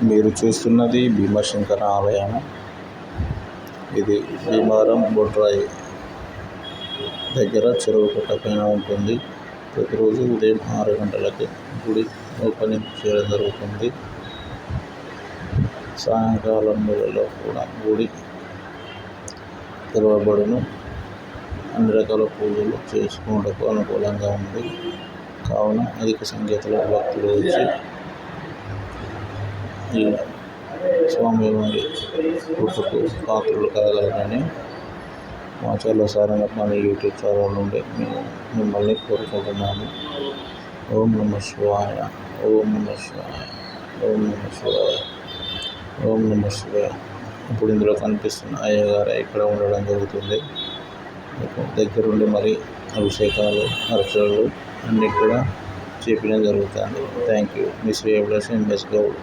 మీరు చూస్తున్నది భీమాశంకర ఆలయం. ఇది భీమవరం బొడ్రాయి దగ్గర చెరువు కట్ట పైన ఉంటుంది. ప్రతిరోజు ఉదయం 6 గంటలకి గుడి ఓపెనింగ్ చేయడం జరుగుతుంది. సాయంకాలం వేళలో కూడా గుడి తెరవబడును. అన్ని రకాల పూజలు చేసుకునేందుకు అనుకూలంగా ఉంది. కావున అధిక సంఖ్యలో భక్తులు వచ్చి ఈ స్వామివారి కృపకు పాత్రలు కాగలరని మాచర్ల సారంగప్ప యూట్యూబ్ ఛానల్ నుండి మిమ్మల్ని కోరుకుంటున్నాను. ఓం నమః శివాయ, ఓం నమః శివాయ, ఓం నమః శివాయ, ఓం నమః శివాయ. ఇప్పుడు ఇందులో కనిపిస్తున్న అయ్యగారు ఇక్కడ ఉండడం జరుగుతుంది. దగ్గరుండి మరి అభిషేకాలు, అర్చనలు అన్నీ కూడా చేపించడం జరుగుతుంది. Thank you. మీ శ్రీ అభిలాష్ ఎంఎస్ గౌడ్.